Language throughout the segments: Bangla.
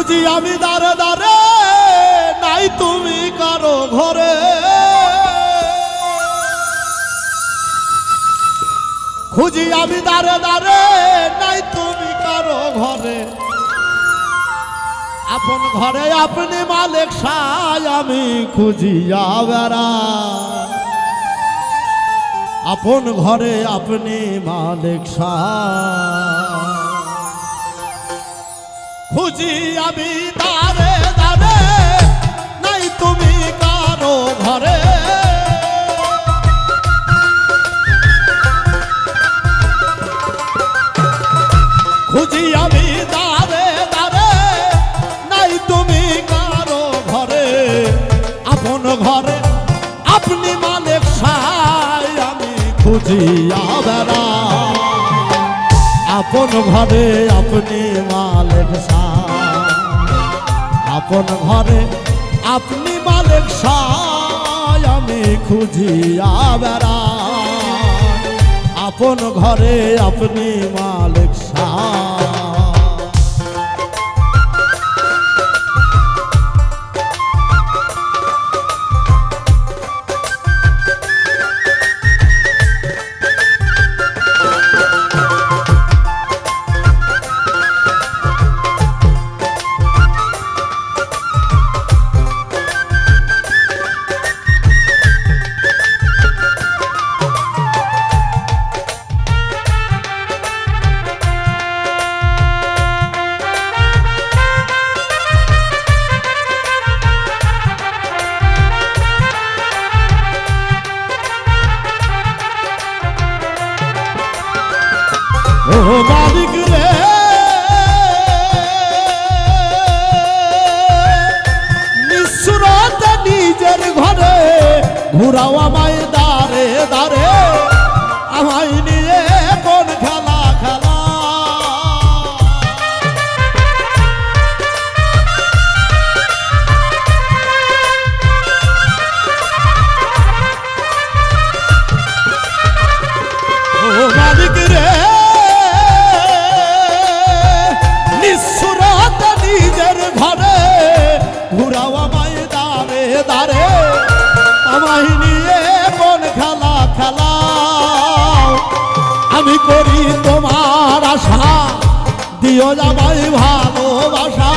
খুঁজি আমি দারে দারে নাই তুমি কারো ঘরে, খুঁজি আমি দারে দারে নাই তুমি কারো ঘরে। আপন ঘরে আপনি মালিক সাই আমি খুঁজিয়া বেড়াই, আপন ঘরে আপনি মালিক সাই। খুঁজি আমি দারে দারে নাই তুমি কারো ঘরে, খুঁজি আমি দারে দারে নাই তুমি কারো ঘরে। আপন ঘরে আপনি মালিক সাই আমি খুঁজিয়া বেড়াই, আপন ঘরে আপনি মালিক সাই, আপন ঘরে আপনি মালিক সাই আমি খুঁজিয়া বেড়াই, আপন ঘরে আপনি মালিক সাই। ও মালিক রে নিঃস্বরতা নিজের ঘরে ঘুরাও আমায় দারে দারে, আমায় নিয়ে কোন খেলা খেলা। ও মালিক রে নিজের ঘরে ঘুরাও আমায় দারে দারে, আমায় নিয়ে কোন খেলা খেলা। আমি করি তোমার আশা দিও আমায় ভালোবাসা,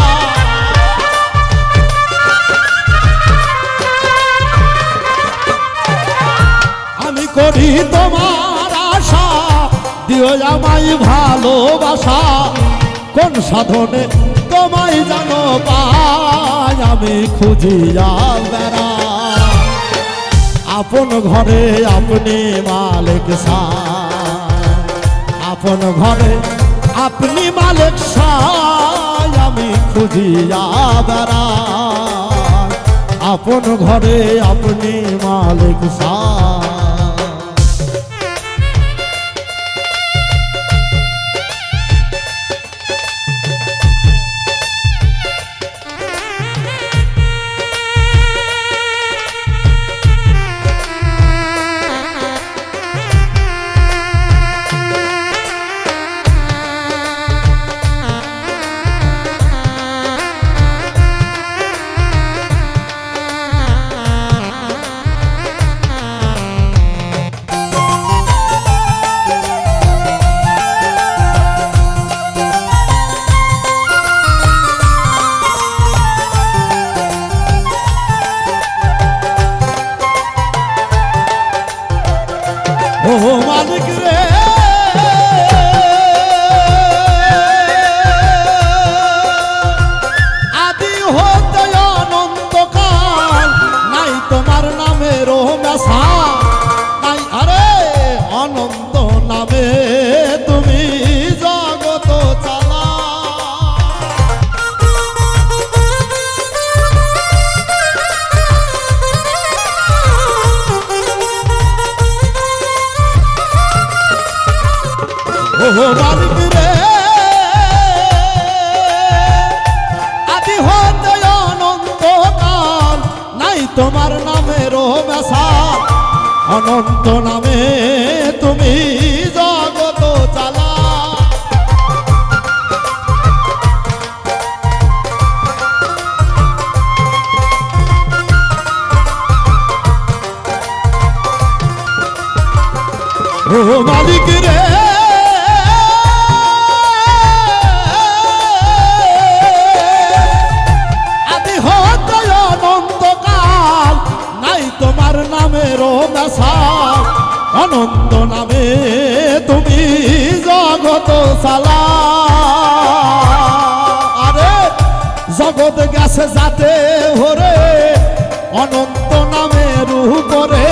আমি করি তোমার আশা দিও আমায় ভালোবাসা। কোন সাধনে তোমায় জানো পাই আমি খুঁজিয়া বেড়াই, আপন ঘরে আপনি মালিক সাই, আপন ঘরে আপনি মালিক সাই আমি খুঁজিয়া বেড়াই, আপন ঘরে আপনি মালিক সাই। ও মালিক রে আদি হতে অনন্তকাল নাই তোমার নামেরও মেশা নাই, আরে অনন্ত নামে তুমি জগত চালা। ও মালিক রে আদি হতে অনন্তকাল নাই তোমার নামেরও মেশা, অনন্ত নামে তুমি জগত চালা। আনন্দ নামে তুমি জগত চালা। আরে জগৎ গেছে যাতে ভরে অনন্ত নামের উপরে।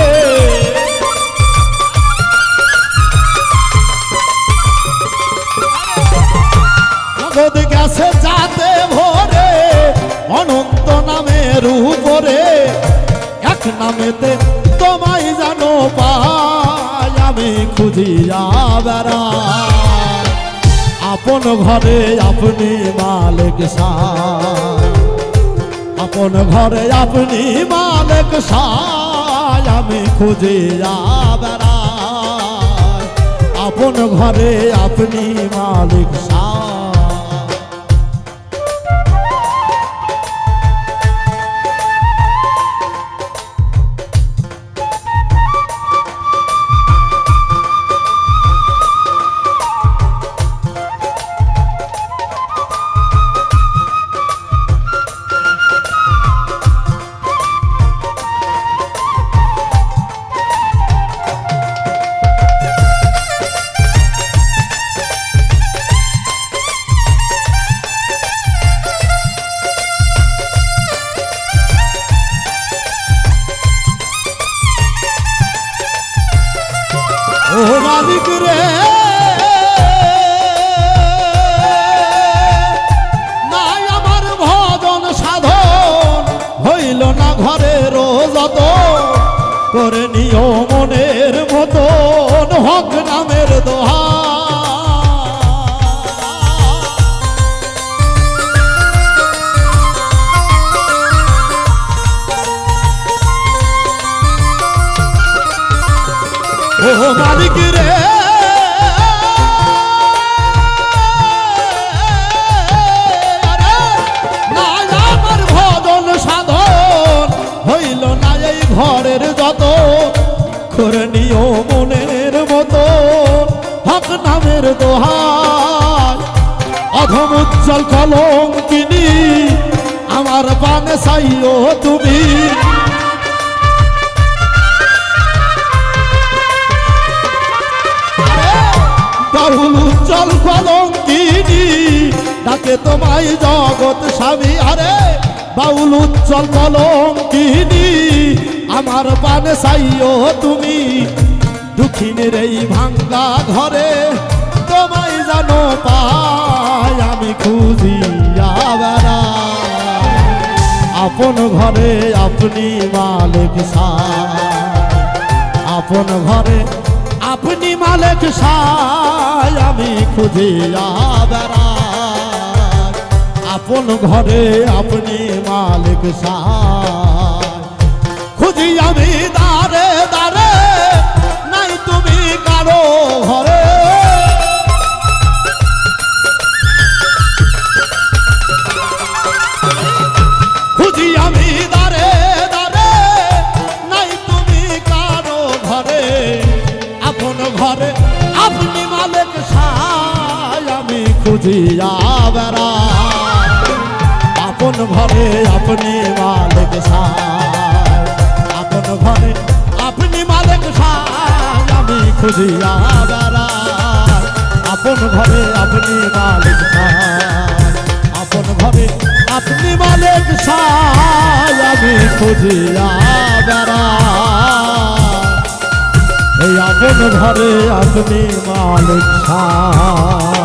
জগৎ গেছে যাতে ভরে অনন্ত নামের উপরে। এক নামেতে তোমায় জানো পাই আমি খুঁজিয়া বেড়াই। আপন ঘরে আপনি মালিক সাই, আপন ঘরে আপনি মালিক সাই আমি খুঁজিয়া বেড়াই। আপন ঘরে আপনি মালিক সাই। ও মালিক রে নাই আমার ভজন সাধন হইল না ঘরের যত। করে নিও মনের মতন হক নামের দোহা। ও মালিক রে নাই আমার ভজন সাধন হইল না এই ঘরের যত। করে নিও মনের মতো হক নামের দোহাই। অধম উজ্জ্বল কলঙ্কিনী আমার পানে চাইও তুমি। বাউল উজ্জ্বল কলঙ্কিনী ডাকে তোমায় জগৎ স্বামী। আরে বাউল উজ্জ্বল কলঙ্কিনী আমার পানে চাইও তুমি। দুঃখিনের এই ভাঙ্গা ঘরে তোমায় জানো পাই আমি খুঁজিয়া বেড়াই। আপন ঘরে আপনি মালিক সাই, আপন ঘরে আপনি মালিক সাই আমি খুঁজিয়া বেড়াই। আপন ঘরে আপনি মালিক সাই খুঁজি আমি দারে দারে নাই তুমি কারো ঘরে। খুঁজি আমি দারে দারে নাই তুমি কারো ঘরে। আপন ঘরে আপনি মালিক সাই আমি খুঁজিয়া বেড়াই। আপন ঘরে আপনি মালিক সাই, আপন ঘরে আপনি মালিক সাই আমি খুঁজিয়া বেড়াই। আপন ঘরে আপনি মালিক সাই, আপন ঘরে আপনি মালিক সাই আমি খুঁজিয়া বেড়াই। এই আপন ঘরে আপনি মালিক সাই।